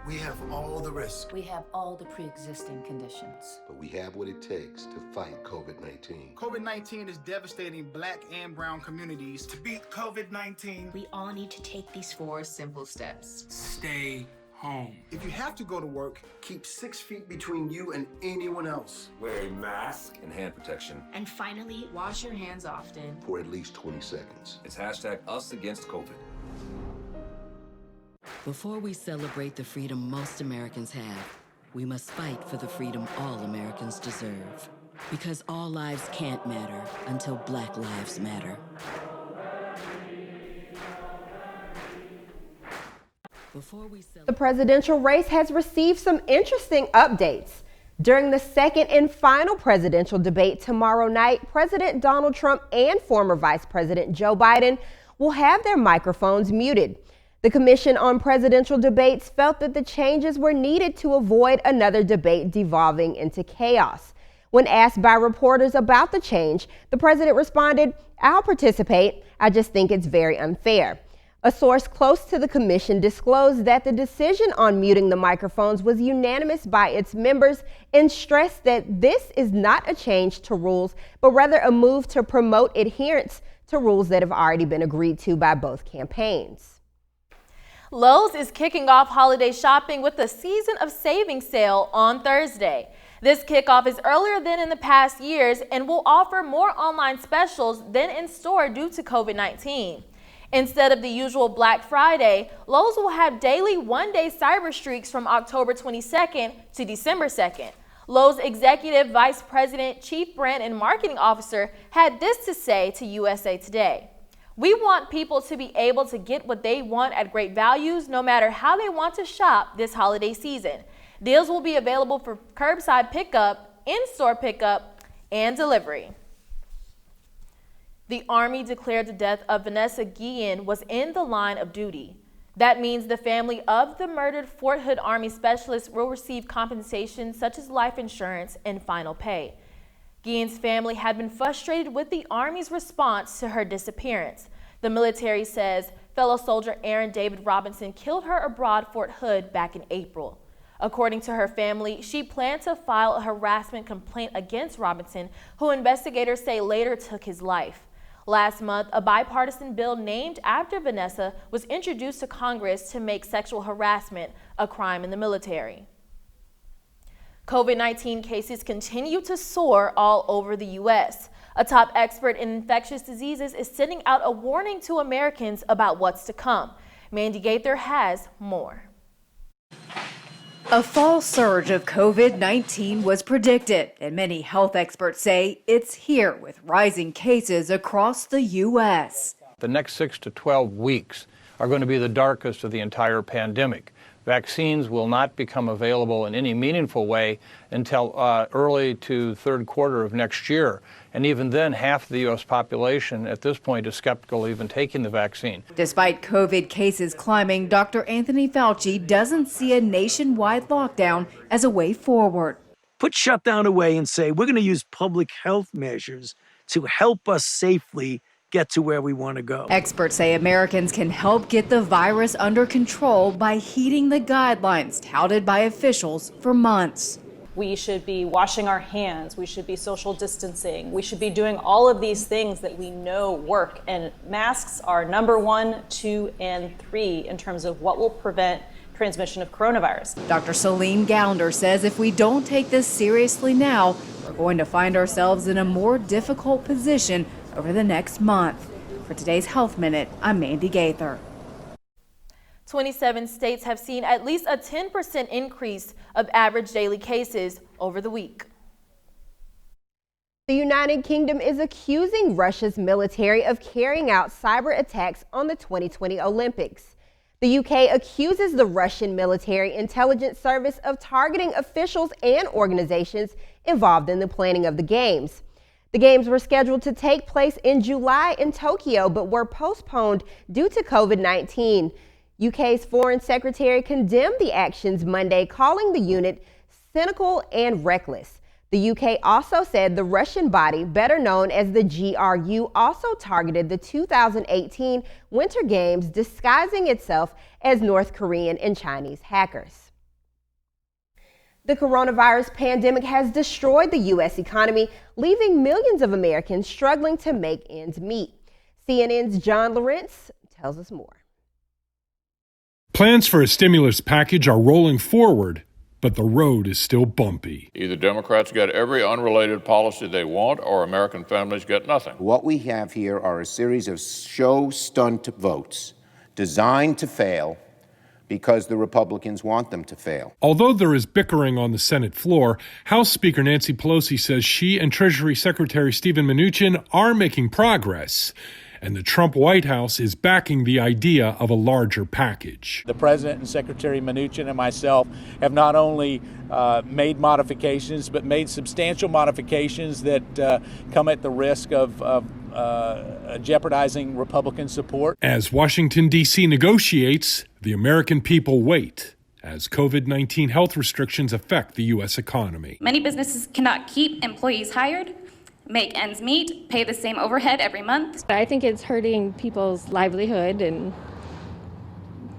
We have all the risk. We have all the pre-existing conditions. But we have what it takes to fight COVID-19. COVID-19 is devastating Black and brown communities. To beat COVID-19, we all need to take these 4 simple steps. Stay home. If you have to go to work, keep 6 feet between you and anyone else. Wear a mask and hand protection. And finally, wash your hands often. For at least 20 seconds. It's #UsAgainstCovid. Before we celebrate the freedom most Americans have, we must fight for the freedom all Americans deserve. Because all lives can't matter until Black lives matter. The presidential race has received some interesting updates. During the second and final presidential debate tomorrow night, President Donald Trump and former Vice President Joe Biden will have their microphones muted. The Commission on Presidential Debates felt that the changes were needed to avoid another debate devolving into chaos. When asked by reporters about the change, the president responded, "I'll participate. I just think it's very unfair." A source close to the commission disclosed that the decision on muting the microphones was unanimous by its members and stressed that this is not a change to rules, but rather a move to promote adherence to rules that have already been agreed to by both campaigns. Lowe's is kicking off holiday shopping with a Season of Savings sale on Thursday. This kickoff is earlier than in the past years and will offer more online specials than in store due to COVID-19. Instead of the usual Black Friday, Lowe's will have daily one-day cyber streaks from October 22nd to December 2nd. Lowe's Executive Vice President, Chief Brand and Marketing Officer had this to say to USA Today. "We want people to be able to get what they want at great values no matter how they want to shop this holiday season. Deals will be available for curbside pickup, in-store pickup, and delivery." The Army declared the death of Vanessa Guillen was in the line of duty. That means the family of the murdered Fort Hood Army specialist will receive compensation such as life insurance and final pay. Guillen's family had been frustrated with the Army's response to her disappearance. The military says fellow soldier Aaron David Robinson killed her abroad Fort Hood back in April. According to her family, she planned to file a harassment complaint against Robinson, who investigators say later took his life. Last month, a bipartisan bill named after Vanessa was introduced to Congress to make sexual harassment a crime in the military. COVID-19 cases continue to soar all over the U.S. A top expert in infectious diseases is sending out a warning to Americans about what's to come. Mandy Gaither has more. A fall surge of COVID-19 was predicted, and many health experts say it's here with rising cases across the U.S. The next 6 to 12 weeks are going to be the darkest of the entire pandemic. Vaccines will not become available in any meaningful way until early to third quarter of next year. And even then, half the U.S. population at this point is skeptical of even taking the vaccine. Despite COVID cases climbing, Dr. Anthony Fauci doesn't see a nationwide lockdown as a way forward. Put shutdown away and say we're going to use public health measures to help us safely get to where we want to go. Experts say Americans can help get the virus under control by heeding the guidelines touted by officials for months. We should be washing our hands. We should be social distancing. We should be doing all of these things that we know work. And masks are number 1, 2, and 3 in terms of what will prevent transmission of coronavirus. Dr. Celine Gounder says if we don't take this seriously now, we're going to find ourselves in a more difficult position over the next month. For today's Health Minute, I'm Mandy Gaither. 27 states have seen at least a 10% increase of average daily cases over the week. The United Kingdom is accusing Russia's military of carrying out cyber attacks on the 2020 Olympics. The UK accuses the Russian military intelligence service of targeting officials and organizations involved in the planning of the Games. The Games were scheduled to take place in July in Tokyo, but were postponed due to COVID-19. UK's Foreign Secretary condemned the actions Monday, calling the unit cynical and reckless. The UK also said the Russian body, better known as the GRU, also targeted the 2018 Winter Games, disguising itself as North Korean and Chinese hackers. The coronavirus pandemic has destroyed the U.S. economy, leaving millions of Americans struggling to make ends meet. CNN's John Lawrence tells us more. Plans for a stimulus package are rolling forward, but the road is still bumpy. Either Democrats get every unrelated policy they want, or American families get nothing. What we have here are a series of show stunt votes designed to fail because the Republicans want them to fail. Although there is bickering on the Senate floor, House Speaker Nancy Pelosi says she and Treasury Secretary Steven Mnuchin are making progress, and the Trump White House is backing the idea of a larger package. The President and Secretary Mnuchin and myself have not only made modifications, but made substantial modifications that come at the risk of jeopardizing Republican support. As Washington, D.C. negotiates, the American people wait as COVID-19 health restrictions affect the U.S. economy. Many businesses cannot keep employees hired, make ends meet, pay the same overhead every month. I think it's hurting people's livelihood and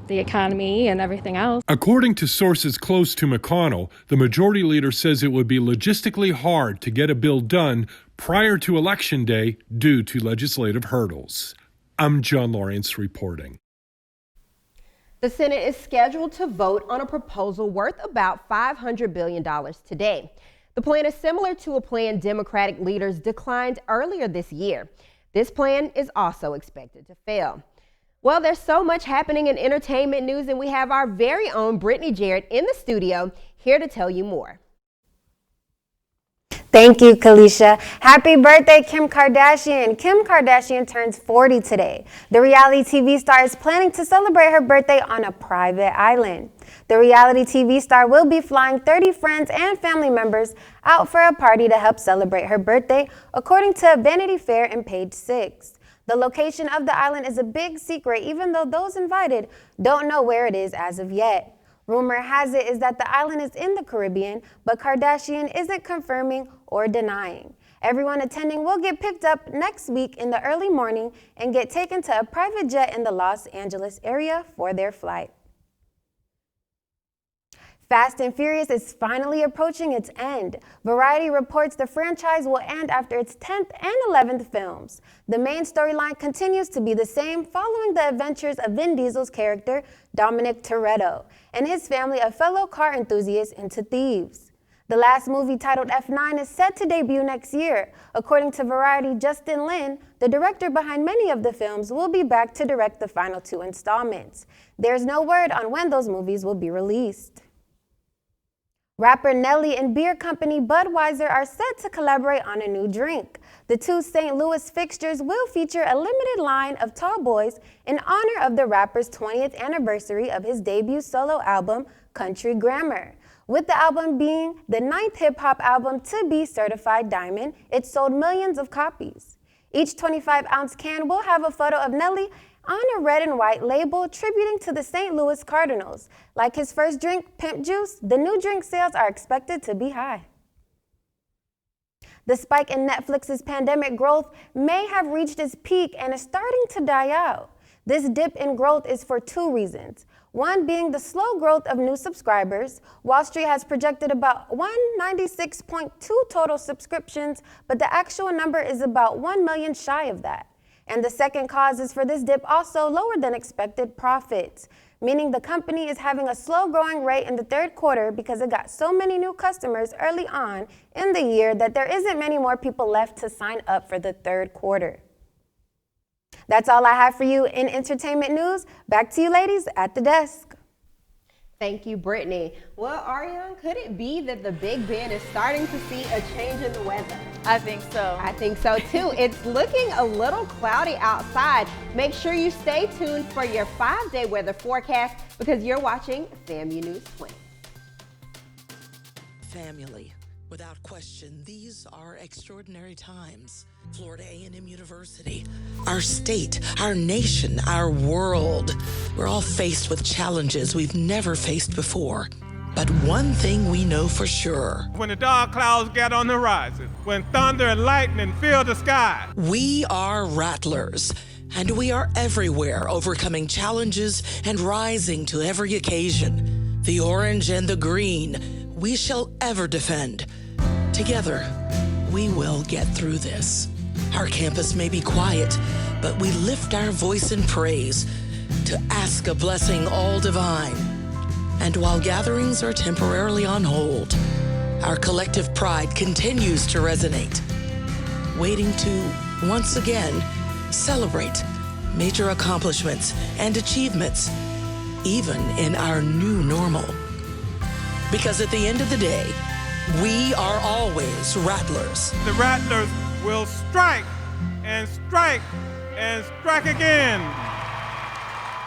the economy and everything else. According to sources close to McConnell, the majority leader says it would be logistically hard to get a bill done prior to Election Day due to legislative hurdles. I'm John Lawrence reporting. The Senate is scheduled to vote on a proposal worth about $500 billion today. The plan is similar to a plan Democratic leaders declined earlier this year. This plan is also expected to fail. Well, there's so much happening in entertainment news, and we have our very own Brittany Jarrett in the studio here to tell you more. Thank you, Kalisha. Happy birthday, Kim Kardashian. Kim Kardashian turns 40 today. The reality TV star is planning to celebrate her birthday on a private island. The reality TV star will be flying 30 friends and family members out for a party to help celebrate her birthday, according to Vanity Fair and Page 6. The location of the island is a big secret, even though those invited don't know where it is as of yet. Rumor has it is that the island is in the Caribbean, but Kardashian isn't confirming or denying. Everyone attending will get picked up next week in the early morning and get taken to a private jet in the Los Angeles area for their flight. Fast and Furious is finally approaching its end. Variety reports the franchise will end after its 10th and 11th films. The main storyline continues to be the same, following the adventures of Vin Diesel's character, Dominic Toretto, and his family of fellow car enthusiasts into thieves. The last movie, titled F9, is set to debut next year. According to Variety, Justin Lin, the director behind many of the films, will be back to direct the final 2 installments. There's no word on when those movies will be released. Rapper Nelly and beer company Budweiser are set to collaborate on a new drink. The two St. Louis fixtures will feature a limited line of tall boys in honor of the rapper's 20th anniversary of his debut solo album, Country Grammar. With the album being the 9th hip-hop album to be certified diamond, it sold millions of copies. Each 25-ounce can will have a photo of Nelly on a red and white label tributing to the St. Louis Cardinals. Like his first drink, Pimp Juice, the new drink sales are expected to be high. The spike in Netflix's pandemic growth may have reached its peak and is starting to die out. This dip in growth is for 2 reasons. One being the slow growth of new subscribers. Wall Street has projected about 196.2 total subscriptions, but the actual number is about 1 million shy of that. And the second cause is for this dip also lower than expected profits, meaning the company is having a slow growing rate in the 3rd quarter because it got so many new customers early on in the year that there isn't many more people left to sign up for the 3rd quarter. That's all I have for you in entertainment news. Back to you ladies at the desk. Thank you, Brittany. Well, Ariane, could it be that the Big Ben is starting to see a change in the weather? I think so. I think so too. It's looking a little cloudy outside. Make sure you stay tuned for your 5-day weather forecast because you're watching FAMU News 20. Family. Without question, these are extraordinary times. Florida A&M University, our state, our nation, our world. We're all faced with challenges we've never faced before. But one thing we know for sure. When the dark clouds get on the horizon, when thunder and lightning fill the sky. We are Rattlers, and we are everywhere, overcoming challenges and rising to every occasion. The orange and the green. we shall ever defend. Together, we will get through this. Our campus may be quiet, but we lift our voice in praise to ask a blessing all divine. And while gatherings are temporarily on hold, our collective pride continues to resonate, waiting to, once again, celebrate major accomplishments and achievements, even in our new normal. Because at the end of the day, we are always Rattlers. The Rattlers will strike and strike and strike again.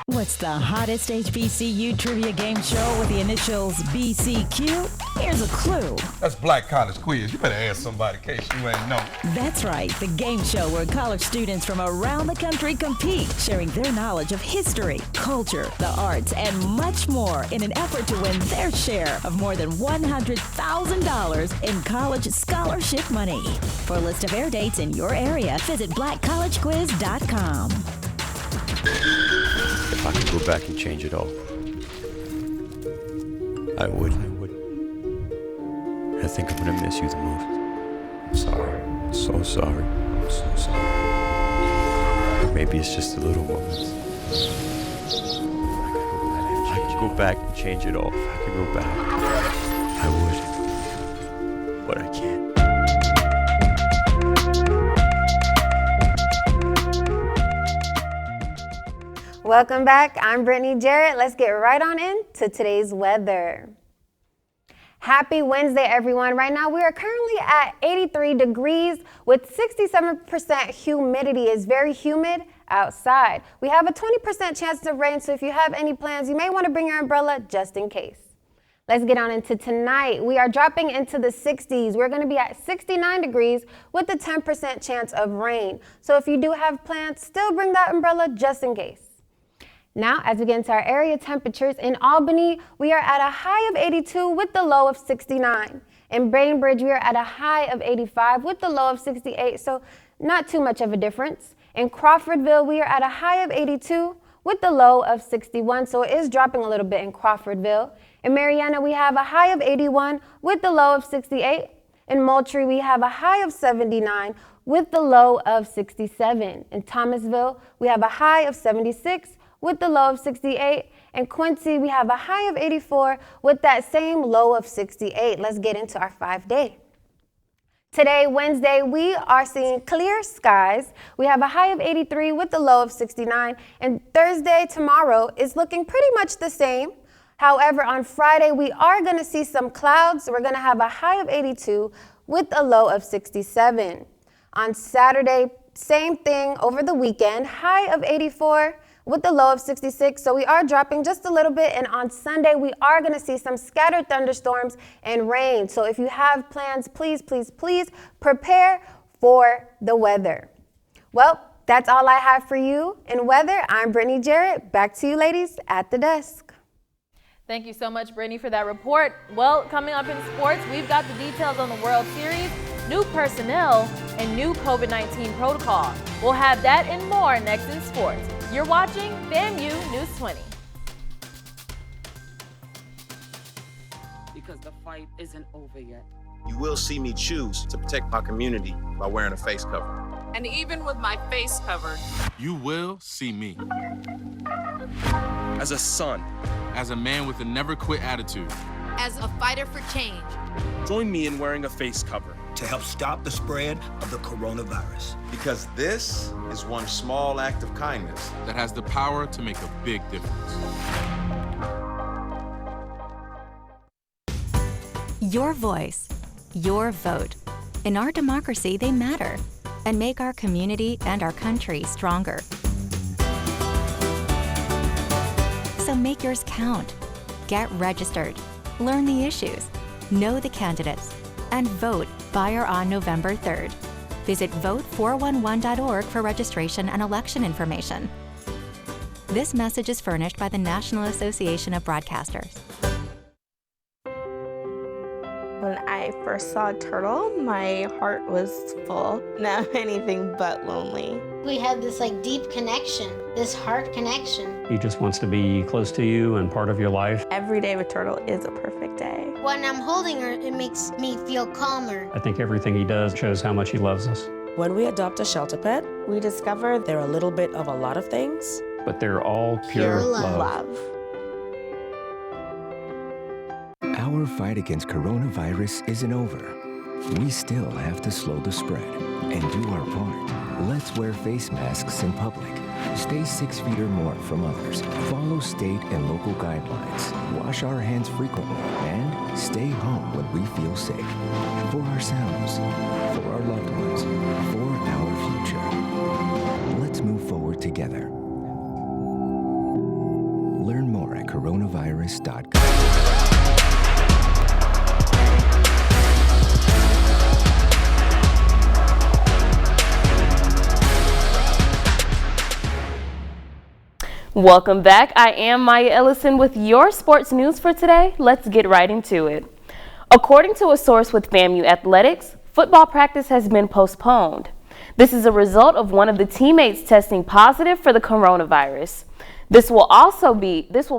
What's the hottest HBCU trivia game show with the initials BCQ? Here's a clue. That's Black College Quiz. You better ask somebody in case you ain't know. That's right, the game show where college students from around the country compete, sharing their knowledge of history, culture, the arts, and much more in an effort to win their share of more than $100,000 in college scholarship money. For a list of air dates in your area, visit blackcollegequiz.com. If I could go back and change it all, I would. I think I'm gonna miss you the most. I'm sorry. I'm so sorry. I'm so sorry. Maybe it's just the little moments. If I could go back and change it all, if I could go back, I would. But I can't. Welcome back. I'm Brittany Jarrett. Let's get right on into today's weather. Happy Wednesday, everyone. Right now, we are currently at 83 degrees with 67% humidity. It's very humid outside. We have a 20% chance of rain, so if you have any plans, you may want to bring your umbrella just in case. Let's get on into tonight. We are dropping into the 60s. We're going to be at 69 degrees with a 10% chance of rain. So if you do have plans, still bring that umbrella just in case. Now, as we get into our area temperatures, in Albany, we are at a high of 82 with the low of 69. In Bainbridge, we are at a high of 85 with the low of 68, so not too much of a difference. In Crawfordville, we are at a high of 82 with the low of 61, so it is dropping a little bit in Crawfordville. In Marietta, we have a high of 81 with the low of 68. In Moultrie, we have a high of 79 with the low of 67. In Thomasville, we have a high of 76 with the low of 68. In Quincy, we have a high of 84 with that same low of 68. Let's get into our 5-day. Today, Wednesday, we are seeing clear skies. We have a high of 83 with the low of 69. And Thursday, tomorrow, is looking pretty much the same. However, on Friday, we are going to see some clouds. We're going to have a high of 82 with a low of 67. On Saturday, same thing over the weekend, high of 84 with the low of 66, so we are dropping just a little bit, and on Sunday, we are gonna see some scattered thunderstorms and rain. So if you have plans, please, please, please prepare for the weather. Well, that's all I have for you in weather. I'm Brittany Jarrett. Back to you ladies at the desk. Thank you so much, Brittany, for that report. Well, coming up in sports, we've got the details on the World Series, new personnel, and new COVID-19 protocol. We'll have that and more next in sports. You're watching FAMU News 20. Because the fight isn't over yet. You will see me choose to protect my community by wearing a face cover. And even with my face covered, you will see me. As a son. As a man with a never quit attitude. As a fighter for change. Join me in wearing a face cover. To help stop the spread of the coronavirus. Because this is one small act of kindness that has the power to make a big difference. Your voice, your vote. In our democracy, they matter and make our community and our country stronger. So make yours count. Get registered, learn the issues, know the candidates, and vote by or on November 3rd. Visit vote411.org for registration and election information. This message is furnished by the National Association of Broadcasters. When I first saw a turtle, my heart was full. Now I'm anything but lonely. We had this deep connection, this heart connection. He just wants to be close to you and part of your life. Every day with Turtle is a perfect day. When I'm holding her, it makes me feel calmer. I think everything he does shows how much he loves us. When we adopt a shelter pet, we discover they're a little bit of a lot of things. But they're all pure love. Our fight against coronavirus isn't over. We still have to slow the spread and do our part. Let's wear face masks in public. Stay 6 feet or more from others. Follow state and local guidelines. Wash our hands frequently and stay home when we feel safe. For ourselves, for our loved ones, for our future. Let's move forward together. Learn more at coronavirus.gov. Welcome back. I am Maya Ellison with your sports news for today. Let's get right into it. According to a source with FAMU Athletics, football practice has been postponed. This is a result of one of the teammates testing positive for the coronavirus. This will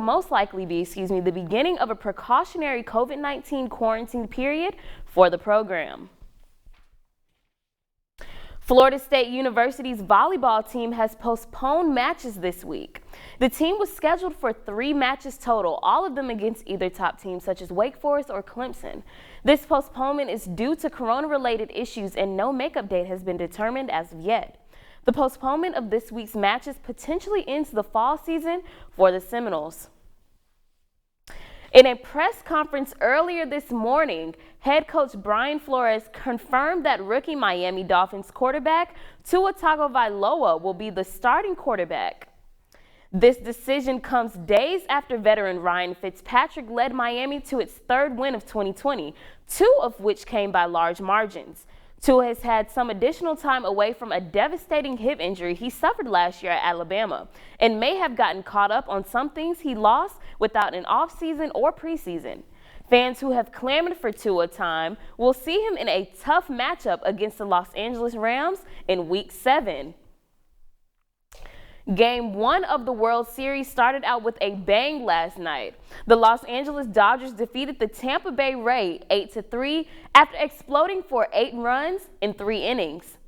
most likely be, the beginning of a precautionary COVID-19 quarantine period for the program. Florida State University's volleyball team has postponed matches this week. The team was scheduled for 3 matches total, all of them against either top teams such as Wake Forest or Clemson. This postponement is due to corona-related issues and no makeup date has been determined as of yet. The postponement of this week's matches potentially ends the fall season for the Seminoles. In a press conference earlier this morning, head coach Brian Flores confirmed that rookie Miami Dolphins quarterback Tua Tagovailoa will be the starting quarterback. This decision comes days after veteran Ryan Fitzpatrick led Miami to its 3rd win of 2020, 2 of which came by large margins. Tua has had some additional time away from a devastating hip injury he suffered last year at Alabama and may have gotten caught up on some things he lost without an offseason or preseason. Fans who have clamored for Tua time will see him in a tough matchup against the Los Angeles Rams in Week 7. Game 1 of the World Series started out with a bang last night. The Los Angeles Dodgers defeated the Tampa Bay Rays 8-3 after exploding for 8 runs in 3 innings.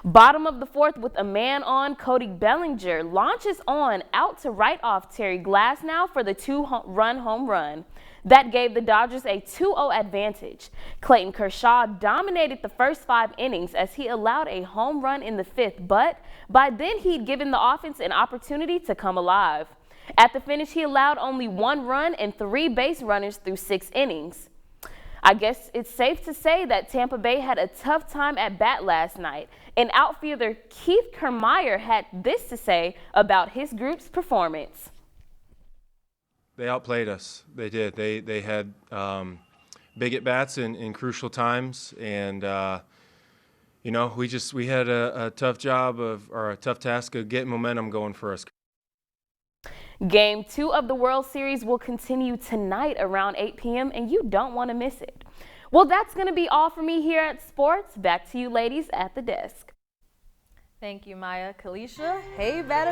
Bottom of the 4th with a man on, Cody Bellinger launches on out to right off Terry Glasnow for the 2-run home run. That gave the Dodgers a 2-0 advantage. Clayton Kershaw dominated the first 5 innings as he allowed a home run in the 5th, but by then he'd given the offense an opportunity to come alive. At the finish, he allowed only 1 run and 3 base runners through 6 innings. I guess it's safe to say that Tampa Bay had a tough time at bat last night, and outfielder Keith Kiermaier had this to say about his group's performance. They outplayed us. They did. They had big at bats in crucial times, and we had a tough a tough task of getting momentum going for us. Game 2 of the World Series will continue tonight around 8 p.m. and you don't want to miss it. Well, that's going to be all for me here at Sports. Back to you ladies at the desk. Thank you, Maya. Kalisha, hey, batter,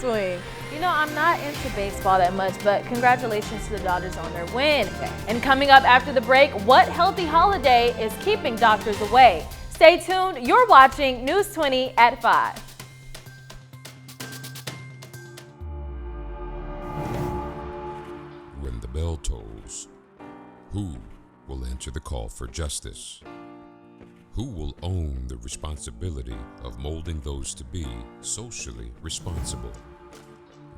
swing. You know, I'm not into baseball that much, but congratulations to the Dodgers on their win. And coming up after the break, what healthy holiday is keeping doctors away? Stay tuned. You're watching News 20 at 5. When the bell tolls, who will answer the call for justice? Who will own the responsibility of molding those to be socially responsible?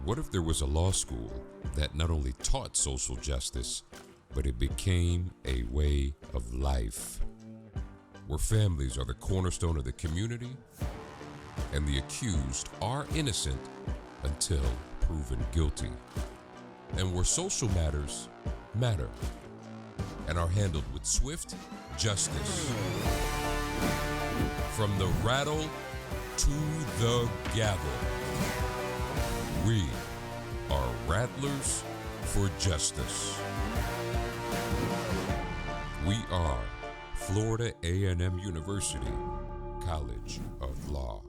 What if there was a law school that not only taught social justice, but it became a way of life, where families are the cornerstone of the community and the accused are innocent until proven guilty, and where social matters matter and are handled with swift justice? From the rattle to the gavel, we are Rattlers for Justice. are Florida A&M University College of Law.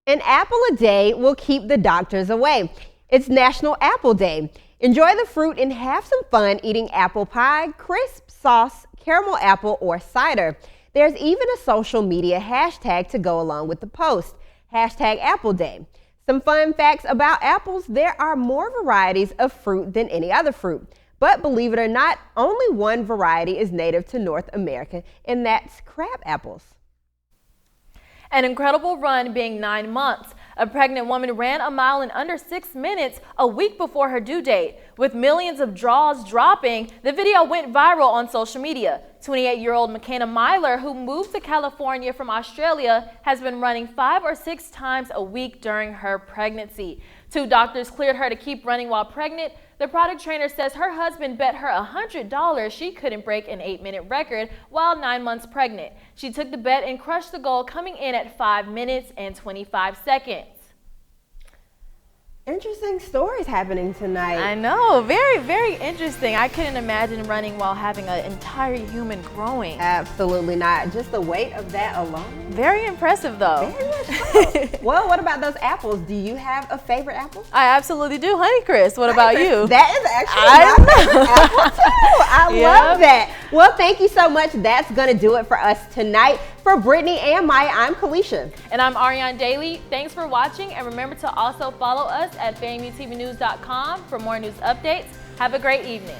An apple a day will keep the doctors away. It's National Apple Day. Enjoy the fruit and have some fun eating apple pie, crisp, sauce, caramel apple, or cider. There's even a social media hashtag to go along with the post, #AppleDay. Some fun facts about apples: there are more varieties of fruit than any other fruit. But believe it or not, only one variety is native to North America, and that's crab apples. An incredible run being 9 months. A pregnant woman ran a mile in under 6 minutes a week before her due date. With millions of draws dropping, the video went viral on social media. 28-year-old McKenna Myler, who moved to California from Australia, has been running 5 or 6 times a week during her pregnancy. 2 doctors cleared her to keep running while pregnant. The product trainer says her husband bet her $100 she couldn't break an 8-minute record while 9 months pregnant. She took the bet and crushed the goal, coming in at 5 minutes and 25 seconds. Interesting stories happening tonight. I know, very, very interesting. I couldn't imagine running while having an entire human growing. Absolutely not. Just the weight of that alone. Very impressive though. Very much so. Well, what about those apples? Do you have a favorite apple? I absolutely do. Honeycrisp. What about you? That is actually my favorite apple too. I love that. Well, thank you so much. That's going to do it for us tonight. For Brittany and Maya, I'm Kalisha. And I'm Ariane Daly. Thanks for watching, and remember to also follow us at FAMU20 News.com for more news updates. Have a great evening.